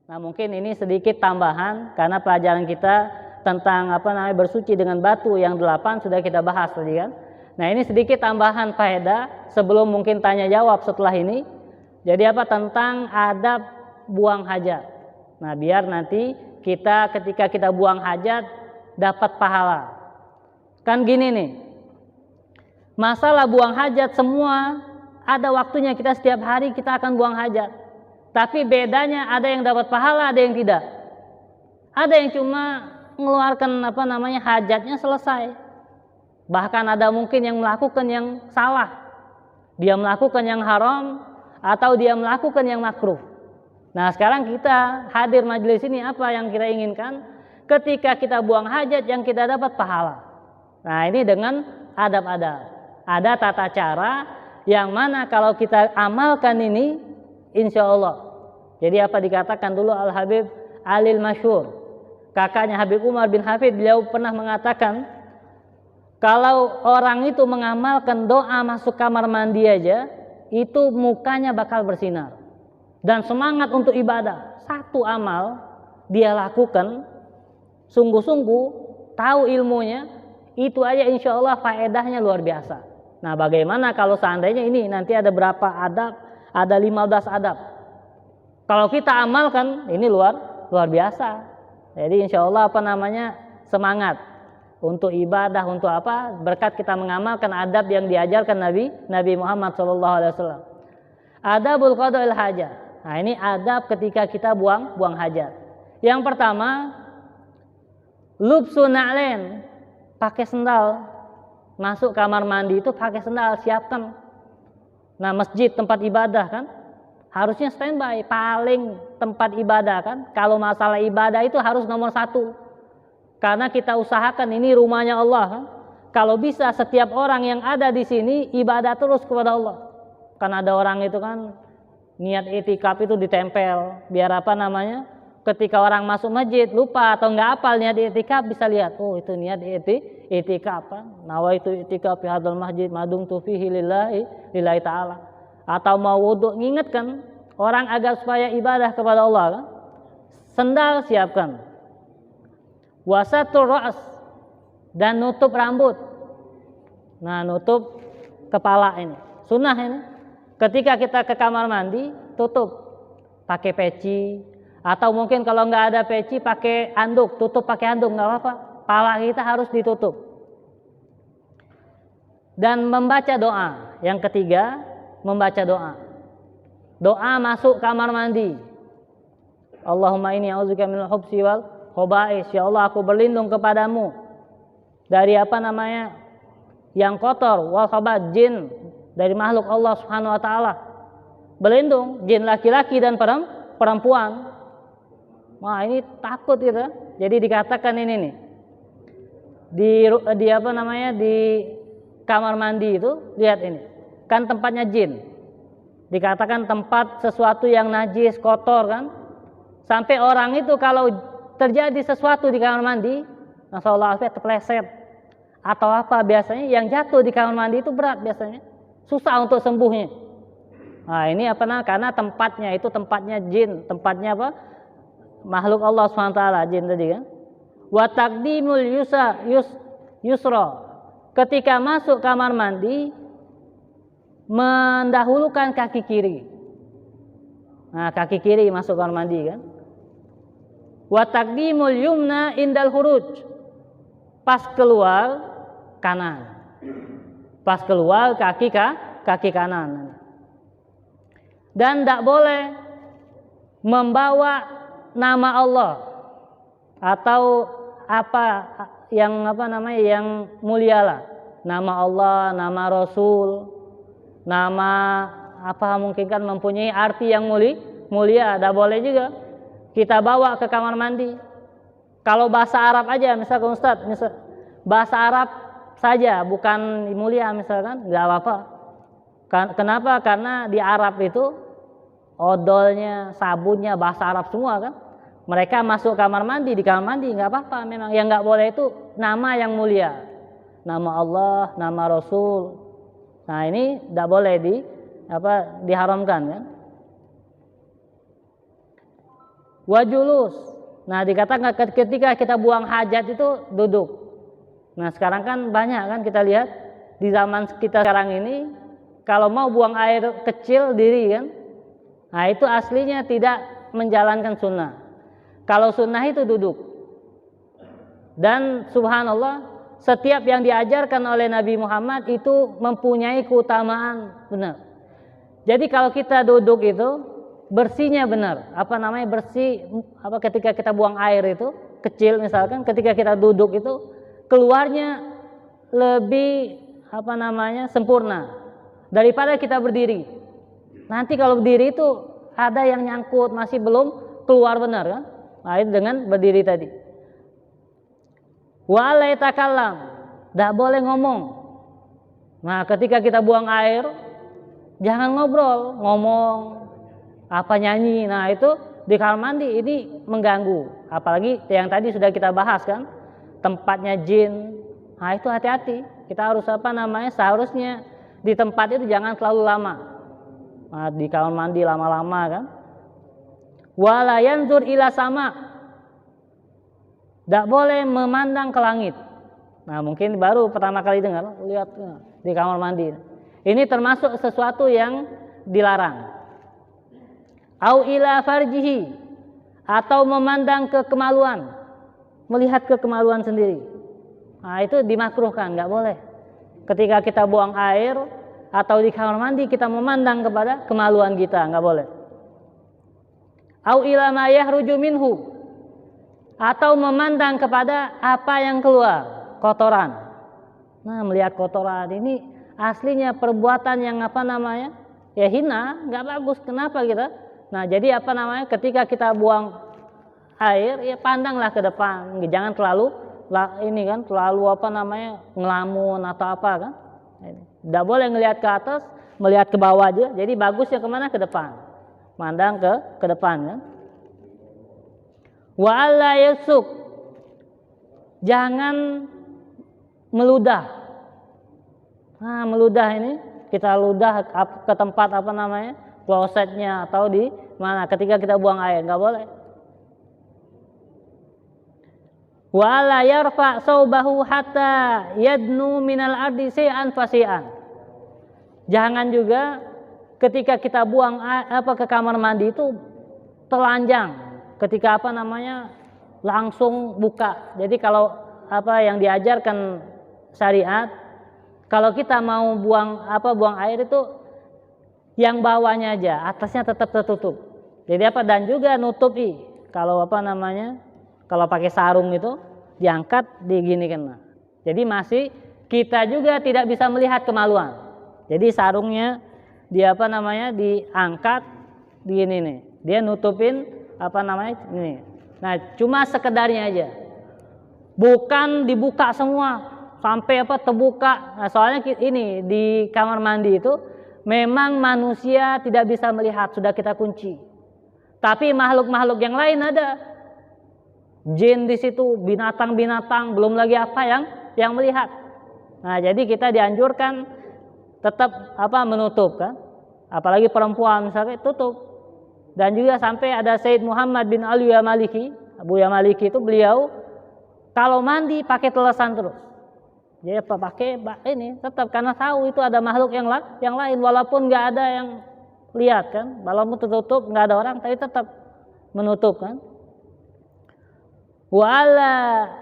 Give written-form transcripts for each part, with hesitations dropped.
Nah, mungkin ini sedikit tambahan karena pelajaran kita tentang bersuci dengan batu yang 8 sudah kita bahas tadi kan. Nah, ini sedikit tambahan faedah sebelum mungkin tanya jawab setelah ini. Jadi tentang adab buang hajat. Nah, biar nanti kita ketika kita buang hajat dapat pahala. Kan gini nih. Masalah buang hajat semua ada waktunya, kita setiap hari kita akan buang hajat. Tapi bedanya ada yang dapat pahala, ada yang tidak. Ada yang cuma mengeluarkan hajatnya selesai. Bahkan ada mungkin yang melakukan yang salah. Dia melakukan yang haram atau dia melakukan yang makruh. Nah, sekarang kita hadir majelis ini, apa yang kita inginkan? Ketika kita buang hajat yang kita dapat pahala. Nah, ini dengan adab-adab. Ada tata cara yang mana kalau kita amalkan ini, insya Allah. Jadi dikatakan dulu Al-Habib Alil Masyhur, kakaknya Habib Umar bin Hafid, beliau pernah mengatakan, kalau orang itu mengamalkan doa masuk kamar mandi aja, itu mukanya bakal bersinar. Dan semangat untuk ibadah. Satu amal dia lakukan, sungguh-sungguh, tahu ilmunya, itu aja insya Allah faedahnya luar biasa. Nah, bagaimana kalau seandainya ini nanti ada berapa adab? Ada 15 adab. Kalau kita amalkan, ini luar biasa. Jadi insya Allah semangat untuk ibadah, untuk berkat kita mengamalkan adab yang diajarkan Nabi Muhammad SAW. Adabul qada'il hajat. Nah, ini adab ketika kita buang hajat. Yang pertama, lubsu na'len, pakai sendal. Masuk kamar mandi itu pakai sendal, siapkan. Nah, masjid tempat ibadah kan harusnya standby, paling tempat ibadah kan. Kalau masalah ibadah itu harus nomor 1. Karena kita usahakan ini rumahnya Allah kan. Kalau bisa setiap orang yang ada di sini ibadah terus kepada Allah. Kan ada orang itu kan niat itikaf itu ditempel, biar ketika orang masuk masjid lupa atau nggak hafal niat itikaf, bisa lihat, oh itu niat itikaf kan. Nawaitu itikaf fi hadzal masjid madumtu fihi lillahi ta'ala. Atau mau wudu, ngingetkan orang agar supaya ibadah kepada Allah kan. Sendal siapkan. Wasatur ra's, dan nutup rambut. Nah, nutup kepala ini. Sunnah ini. Ketika kita ke kamar mandi, tutup. Pakai peci. Atau mungkin kalau nggak ada peci, pakai anduk. Tutup pakai anduk, nggak apa-apa. Kepala kita harus ditutup. Dan membaca doa. Yang ketiga, membaca doa. Doa masuk kamar mandi. Allahumma inni a'udzubika minal khubsi wal khaba'is. Ya Allah, aku berlindung kepadamu dari yang kotor, wal khaba'is, jin, dari makhluk Allah Subhanahu wa taala. Berlindung jin laki-laki dan perempuan. Wah, ini takut gitu. Jadi dikatakan ini nih. Di kamar mandi itu, lihat ini. Kan tempatnya jin. Dikatakan tempat sesuatu yang najis, kotor kan. Sampai orang itu kalau terjadi sesuatu di kamar mandi, masyaallah terpleset atau biasanya yang jatuh di kamar mandi itu berat biasanya. Susah untuk sembuhnya. Nah, ini karena tempatnya itu tempatnya jin, tempatnya makhluk Allah SWT, jin tadi kan. Wa taqdimul yusra. Ketika masuk kamar mandi, mendahulukan kaki kiri. Nah, kaki kiri masuk kamar mandi kan. Wa taqdimul yumna indal huruj. Pas keluar kanan. Pas keluar kaki kanan. Dan tidak boleh membawa nama Allah atau yang mulia lah. Nama Allah, nama Rasul, nama mungkin kan mempunyai arti yang mulia, tidak boleh juga kita bawa ke kamar mandi. Kalau bahasa Arab aja, misalkan Ustaz, bahasa Arab saja, bukan mulia misalkan, nggak apa-apa. Kenapa? Karena di Arab itu odolnya, sabunnya bahasa Arab semua kan. Mereka masuk kamar mandi, di kamar mandi nggak apa-apa memang. Yang nggak boleh itu nama yang mulia, nama Allah, nama Rasul. Nah, ini tidak boleh diharamkan kan. Wajulus. Nah, dikatakan ketika kita buang hajat itu duduk. Nah, sekarang kan banyak kan kita lihat di zaman kita sekarang ini, kalau mau buang air kecil diri kan. Nah, itu aslinya tidak menjalankan sunnah. Kalau sunnah itu duduk. Dan subhanallah, setiap yang diajarkan oleh Nabi Muhammad itu mempunyai keutamaan benar. Jadi kalau kita duduk itu bersihnya benar. Apa namanya bersih? Apa ketika kita buang air itu kecil misalkan, ketika kita duduk itu keluarnya lebih apa namanya sempurna daripada kita berdiri. Nanti kalau berdiri itu ada yang nyangkut masih belum keluar benar kan? Nah, itu dengan berdiri tadi. Wa la yatakallam, tidak boleh ngomong. Nah, ketika kita buang air jangan ngobrol, ngomong apa nyanyi. Nah, itu di kamar mandi ini mengganggu. Apalagi yang tadi sudah kita bahas kan, tempatnya jin. Nah, itu hati-hati. Kita harus apa namanya? Seharusnya di tempat itu jangan terlalu lama. Nah, di kamar mandi lama-lama kan. Wala yanzur ila sama. Tidak boleh memandang ke langit. Nah, mungkin baru pertama kali dengar, lihat di kamar mandi. Ini termasuk sesuatu yang dilarang. Au ila farjihi, atau memandang ke kemaluan, melihat ke kemaluan sendiri. Nah, itu dimakruhkan, nggak boleh. Ketika kita buang air atau di kamar mandi kita memandang kepada kemaluan kita, nggak boleh. Au ila ma yahruju minhu, atau memandang kepada apa yang keluar, kotoran. Nah, melihat kotoran ini aslinya perbuatan yang apa namanya? Ya hina, nggak bagus. Kenapa kita? Nah, jadi apa namanya? Ketika kita buang air, ya pandanglah ke depan. Jangan terlalu ini kan, terlalu apa namanya? Ngelamun atau apa kan? Tidak boleh ngelihat ke atas, melihat ke bawah aja. Jadi bagusnya kemana? Ke depan. Mandang ke depan kan? Wa alla yasuk, jangan meludah. Nah, meludah ini kita ludah ke tempat apa namanya, klosetnya atau di mana ketika kita buang air, nggak boleh. Wa alla yarfa saubahu hatta yadnu minal ardi shay'an fasi'an. Jangan juga ketika kita buang ke kamar mandi itu telanjang. Ketika apa namanya langsung buka. Jadi kalau apa yang diajarkan syariat, kalau kita mau buang air itu yang bawahnya aja, atasnya tetap tertutup. Jadi apa, dan juga nutupi. Kalau apa namanya, kalau pakai sarung itu diangkat diginikan. Jadi masih kita juga tidak bisa melihat kemaluan. Jadi sarungnya dia apa namanya diangkat begini nih, dia nutupin apa namanya ini. Nah, cuma sekedarnya aja, bukan dibuka semua sampai apa terbuka. Nah, soalnya ini di kamar mandi itu memang manusia tidak bisa melihat, sudah kita kunci. Tapi makhluk-makhluk yang lain ada, jin di situ, binatang-binatang, belum lagi apa yang melihat. Nah, jadi kita dianjurkan tetap apa menutup kan, apalagi perempuan misalnya tutup. Dan juga sampai ada Sayyid Muhammad bin Ali Maliki, Abu Maliki itu beliau kalau mandi pakai telesan terus. Jadi apa pakai ini tetap, karena tahu itu ada makhluk yang lain walaupun nggak ada yang lihat kan, walaupun tertutup nggak ada orang tapi tetap menutup kan. Wala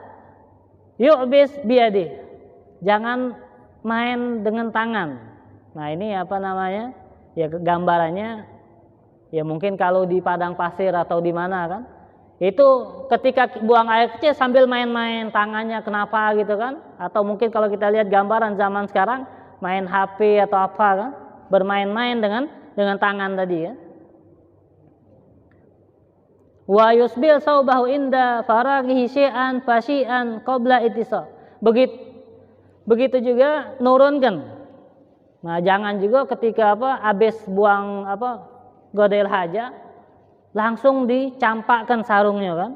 yu'bis biyadi, jangan main dengan tangan. Nah, ini apa namanya? Ya gambarannya ya mungkin kalau di padang pasir atau di mana kan, itu ketika buang air kecil sambil main-main tangannya kenapa gitu kan, atau mungkin kalau kita lihat gambaran zaman sekarang main HP atau apa kan, bermain-main dengan tangan tadi ya. Wa yusbil saubahu inda faraghihi syai'an fasyi'an qabla ittisal. Begitu juga nurunkan. Nah, jangan juga ketika habis buang godel haja langsung dicampakkan sarungnya kan.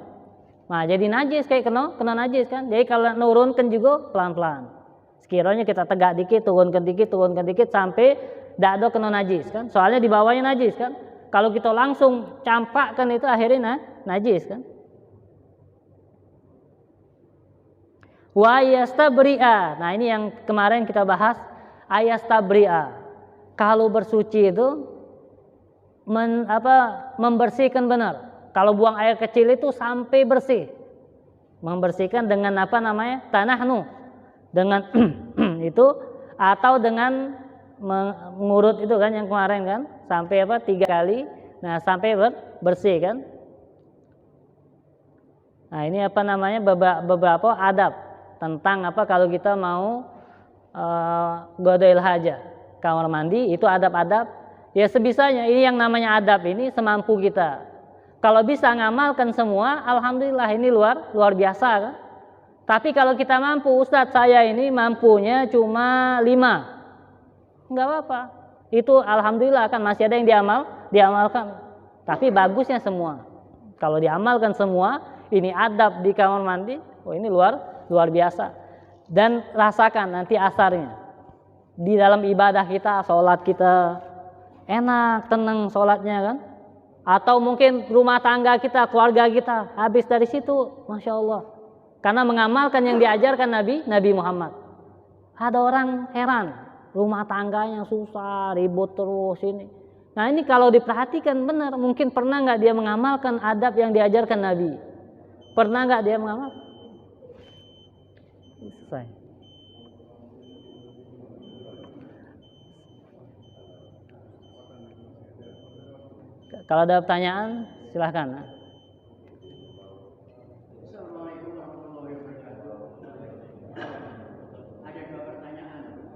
Nah, jadi najis, kayak kena najis kan. Jadi kalau nurunkan juga pelan-pelan. Sekiranya kita tegak dikit, turunkan dikit sampai tidak ada kena najis kan. Soalnya di bawahnya najis kan. Kalau kita langsung campakkan itu akhirnya najis kan. Wa yastabri'a. Nah, ini yang kemarin kita bahas, ayastabri'a. Kalau bersuci itu membersihkan benar. Kalau buang air kecil itu sampai bersih. Membersihkan dengan tanah nuh. Dengan itu atau dengan mengurut itu kan yang kemarin kan, sampai 3 kali. Nah, sampai bersih kan. Nah, ini beberapa adab tentang kalau kita mau godail haja, kamar mandi itu adab-adab. Ya sebisanya, ini yang namanya adab ini semampu kita. Kalau bisa ngamalkan semua, alhamdulillah ini luar biasa kan. Tapi kalau kita mampu, Ustadz saya ini mampunya cuma 5, nggak apa-apa. Itu alhamdulillah kan masih ada yang diamalkan. Tapi bagusnya semua. Kalau diamalkan semua, ini adab di kamar mandi, ini luar biasa. Dan rasakan nanti asarnya di dalam ibadah kita, sholat kita enak, tenang sholatnya kan. Atau mungkin rumah tangga kita, keluarga kita, habis dari situ, Masya Allah. Karena mengamalkan yang diajarkan Nabi Muhammad. Ada orang heran, rumah tangganya susah, ribut terus ini. Nah, ini kalau diperhatikan benar, mungkin pernah nggak dia mengamalkan adab yang diajarkan Nabi? Pernah nggak dia mengamalkan? Selesai. Kalau ada pertanyaan, silahkan. Assalamualaikum warahmatullahi wabarakatuh. Ada 2 pertanyaan.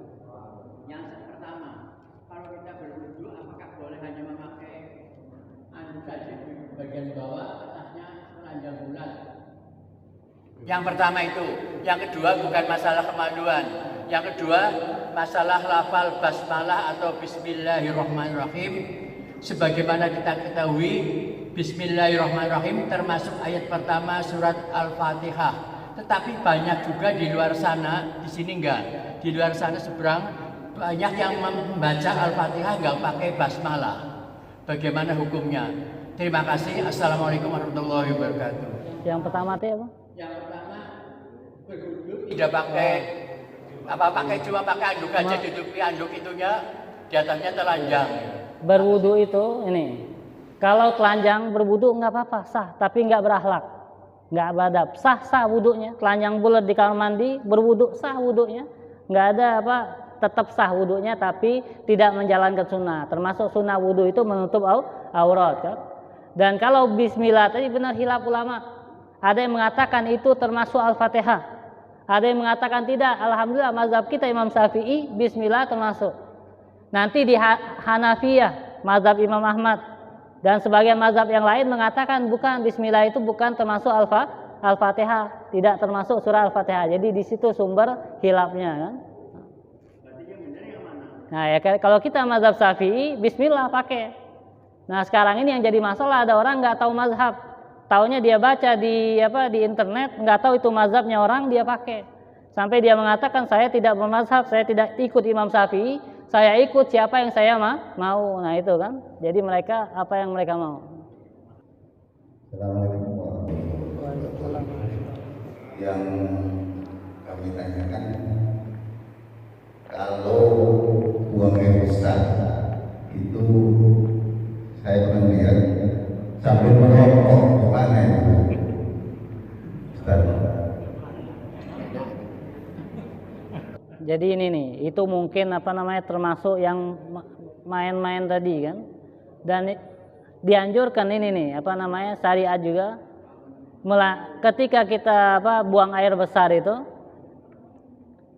Yang pertama, kalau kita berwudu, apakah boleh hanya memakai anduk saja di bagian bawah, atasnya telanjang bulat? Yang pertama itu. Yang kedua bukan masalah kemaluan. Yang kedua masalah lafal basmalah atau Bismillahirrahmanirrahim. Sebagaimana kita ketahui, Bismillahirrahmanirrahim termasuk ayat pertama surat Al-Fatihah. Tetapi banyak juga di luar sana, di sini enggak. Di luar sana seberang banyak yang membaca Al-Fatihah enggak pakai basmalah. Bagaimana hukumnya? Terima kasih. Assalamualaikum warahmatullahi wabarakatuh. Yang pertama itu apa? Yang pertama, berwudu tidak pakai cuma pakai anduk aja, ditutupi anduk itunya, di atasnya telanjang. Berwudu itu ini, kalau telanjang berwudu nggak apa-apa, sah, tapi nggak berakhlak, nggak beradab, sah wudunya. Telanjang bulat di kamar mandi berwudu, sah wudunya, nggak ada tetap sah wudunya, tapi tidak menjalankan sunnah. Termasuk sunnah wudu itu menutup aurat kan. Dan kalau Bismillah tadi benar hilaf ulama, ada yang mengatakan itu termasuk Al-Fatihah, ada yang mengatakan tidak. Alhamdulillah mazhab kita Imam Syafi'i Bismillah termasuk. Nanti di Hanafiyah, mazhab Imam Ahmad, dan sebagian mazhab yang lain mengatakan bukan, Bismillah itu bukan termasuk Al-Fatihah, tidak termasuk surah Al-Fatihah. Jadi di situ sumber hilafnya kan. Nah ya, kalau kita mazhab Syafi'i, Bismillah pakai. Nah sekarang ini yang jadi masalah, ada orang nggak tahu mazhab, taunya dia baca di internet, nggak tahu itu mazhabnya orang, dia pakai. Sampai dia mengatakan saya tidak bermazhab, saya tidak ikut Imam Syafi'i, saya ikut siapa yang saya mau. Nah itu kan, jadi mereka apa yang mereka mau. Assalamualaikum warahmatullahi wabarakatuh. Yang kami tanyakan, kalau buang air besar itu saya pernah lihat sambil merokok, gimana itu? Ustaz. Jadi ini nih, itu mungkin termasuk yang main-main tadi kan. Dan dianjurkan ini nih, syariat juga ketika kita buang air besar itu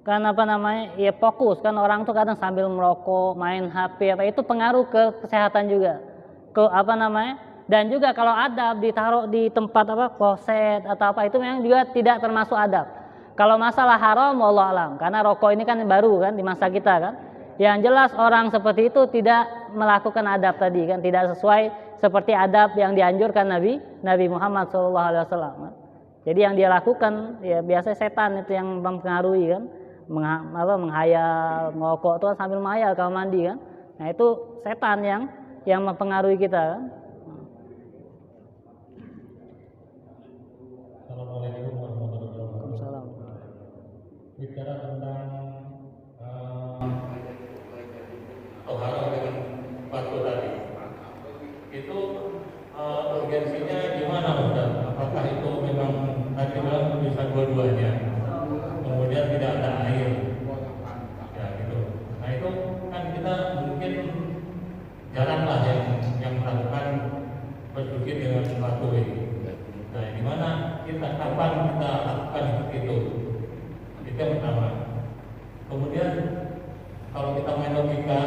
kan ya fokus kan, orang tuh kadang sambil merokok, main HP itu pengaruh ke kesehatan juga. Dan juga kalau adab ditaruh di tempat kloset atau itu memang juga tidak termasuk adab. Kalau masalah haram, wallahu alam, karena rokok ini kan baru kan di masa kita kan. Yang jelas orang seperti itu tidak melakukan adab tadi kan, tidak sesuai seperti adab yang dianjurkan Nabi Muhammad SAW. Jadi yang dia lakukan ya biasa setan itu yang mempengaruhi kan, menghayal, merokok itu sambil menghayal kalau mandi kan. Nah itu setan yang mempengaruhi kita kan. Assalamualaikum warahmatullahi wabarakatuh. Waalaikumsalam. Bicara tentang tohara dengan batu tadi, itu urgensinya gimana Ustaz? Apakah itu memang tadi bilang bisa dua-duanya, kemudian tidak ada air, ya gitu. Nah itu kan kita mungkin jaranglah yang melakukan bersuci dengan batu ini. Nah, di mana kita kapan kita lakukan seperti itu? Itu yang pertama. Kemudian kalau kita main logika,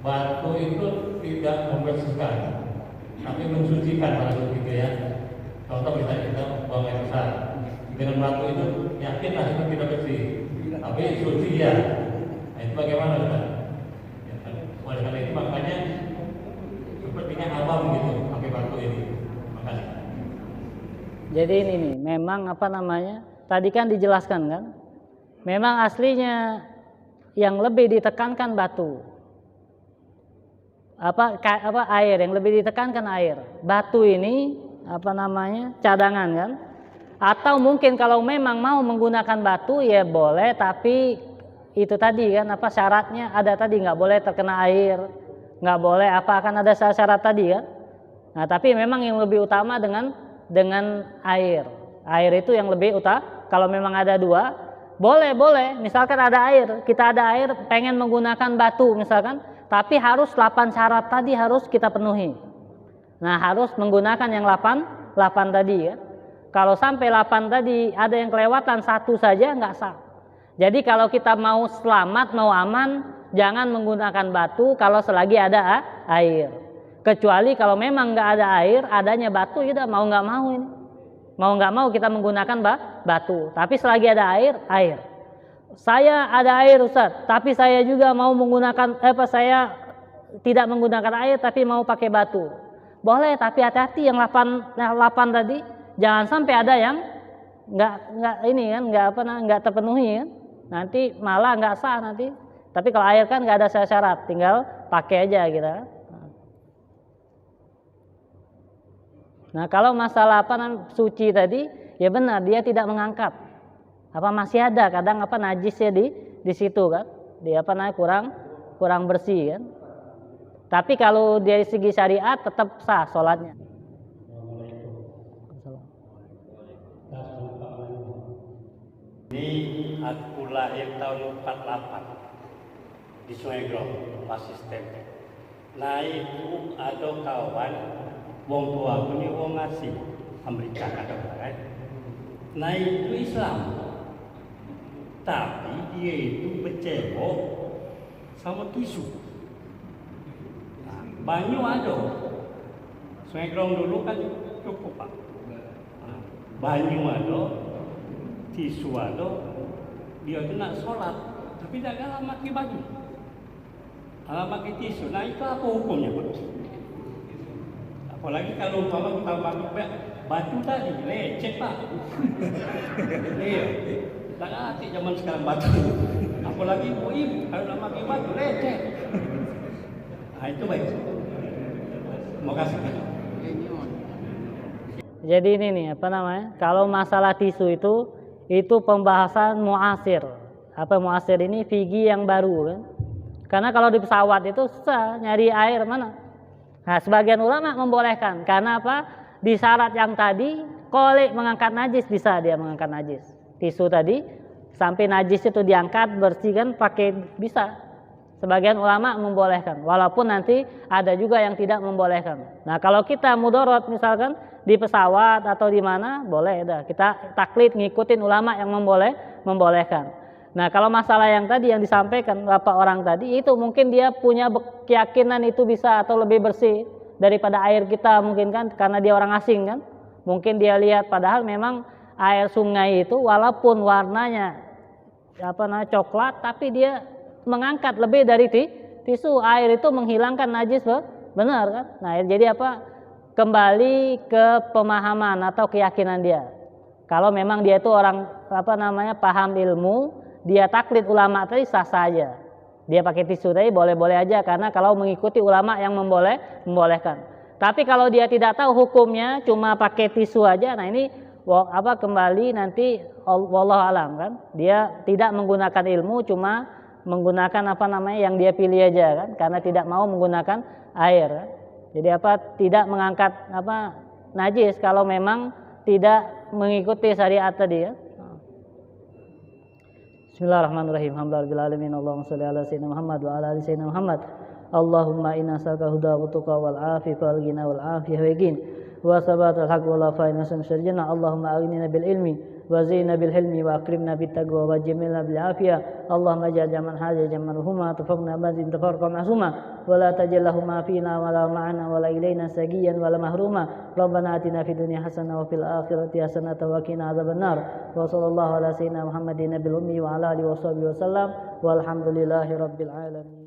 batu itu tidak membersihkan, tapi mensucikan batu gitu ya. Contoh misalnya kita buang air besar, dengan batu itu yakinlah itu tidak bersih, tapi suci ya. Nah itu bagaimana Ustaz? Ya, oleh karena itu makanya sepertinya awam gitu pakai batu ini. Makasih. Jadi ini nih, memang apa namanya? Tadi kan dijelaskan kan? Memang aslinya yang lebih ditekankan batu. Apa air yang lebih ditekankan air. Batu ini apa namanya? Cadangan kan? Atau mungkin kalau memang mau menggunakan batu ya boleh, tapi itu tadi kan apa syaratnya ada tadi, nggak boleh terkena air, nggak boleh apa, akan ada syarat tadi kan. Nah tapi memang yang lebih utama dengan air. Air itu yang lebih utama. Kalau memang ada dua, boleh. Misalkan ada air, kita ada air, pengen menggunakan batu misalkan, tapi harus 8 syarat tadi harus kita penuhi. Nah harus menggunakan yang 8 tadi ya. Kalau sampai 8 tadi ada yang kelewatan satu saja nggak sah. Jadi kalau kita mau selamat, mau aman, jangan menggunakan batu kalau selagi ada air. Kecuali kalau memang nggak ada air, adanya batu, ya mau nggak mau ini. Mau nggak mau kita menggunakan batu. Tapi selagi ada air. Saya ada air Ustaz, tapi saya juga mau menggunakan, saya tidak menggunakan air tapi mau pakai batu. Boleh, tapi hati-hati yang 8 tadi, jangan sampai ada yang nggak terpenuhi kan. Nanti malah nggak sah nanti. Tapi kalau air kan nggak ada syarat, tinggal pakai aja gitu. Nah kalau masalah suci tadi, ya benar dia tidak mengangkat. Masih ada kadang najisnya di situ kan, dia kurang bersih kan. Tapi kalau dari segi syariat tetap sah sholatnya. Ini aku lahir tahun 48 di Sungai Grong, asisten. Nah itu ada kawan, wong tua aku ini wong asing, Amerika kan. Nah itu Islam, tapi dia itu bercebok sama tisu. Nah, banyu ada, Sungai Grong dulu kan cukup Pak. Nah, banyu ada, tisu ada, dia itu nak sholat, tapi tak kalah pakai baju, kalah pakai tisu. Nah itu apa hukumnya Pak? Apalagi kalau umpama kita pakai batu tadi, lecet Pak. Iya, tak ngerti zaman sekarang batu. Apalagi ibu kalau nak pakai batu lecet. Nah itu baik. Terima kasih. Jadi ini nih kalau masalah tisu itu pembahasan muasir. Muasir ini fikih yang baru kan. Karena kalau di pesawat itu susah nyari air mana. Nah, sebagian ulama membolehkan karena di syarat yang tadi, kolik mengangkat najis, bisa dia mengangkat najis. Tisu tadi sampai najis itu diangkat, bersihkan pakai, bisa. Sebagian ulama membolehkan, walaupun nanti ada juga yang tidak membolehkan. Nah, kalau kita mudorot misalkan di pesawat atau di mana, boleh dah. Kita taklid ngikutin ulama yang membolehkan. Nah, kalau masalah yang tadi yang disampaikan Bapak orang tadi, itu mungkin dia punya keyakinan itu bisa atau lebih bersih daripada air kita mungkin kan, karena dia orang asing kan. Mungkin dia lihat padahal memang air sungai itu walaupun warnanya coklat, tapi dia mengangkat lebih dari tisu. Air itu menghilangkan najis, benar kan? Nah, jadi kembali ke pemahaman atau keyakinan dia. Kalau memang dia itu orang paham ilmu, dia taklid ulama tadi sah saja. Dia pakai tisu tadi boleh-boleh aja, karena kalau mengikuti ulama yang membolehkan. Tapi kalau dia tidak tahu hukumnya, cuma pakai tisu aja, nah ini kembali nanti wallahu alam kan. Dia tidak menggunakan ilmu, cuma menggunakan yang dia pilih aja kan, karena tidak mau menggunakan air kan? Jadi tidak mengangkat najis kalau memang tidak mengikuti syariat tadi ya. Bismillahirrahmanirrahim. Alhamdulillahirabbil alamin. Allahumma shalli ala sayyidina Muhammad wa ala ali sayyidina Muhammad. Allahumma inna nas'aluka huda wa tuqa wal afiyah wal ghina wal afiyah wa yaqin wa sabatal haqq wal afiyah nasam syarjana. Allahumma aghnina bil ilmi wa zina bil hilmi wa akrimna bit taqwa wa jamilna bil afiyah. Allahumma ja'al jaman haja jaman huma tafaqna bazin tafarqa ma'suma wa la tajallahuma fina wa la ma'ana wa la ilaina sagiyan wa la mahruma. Rabbana atina fid dunya hasanah wa fil akhirati hasanah wa qina adzabannar. Wa sallallahu ala sayyidina Muhammadin nabil ummi wa ala alihi wa sahbihi wasallam walhamdulillahi rabbil alamin.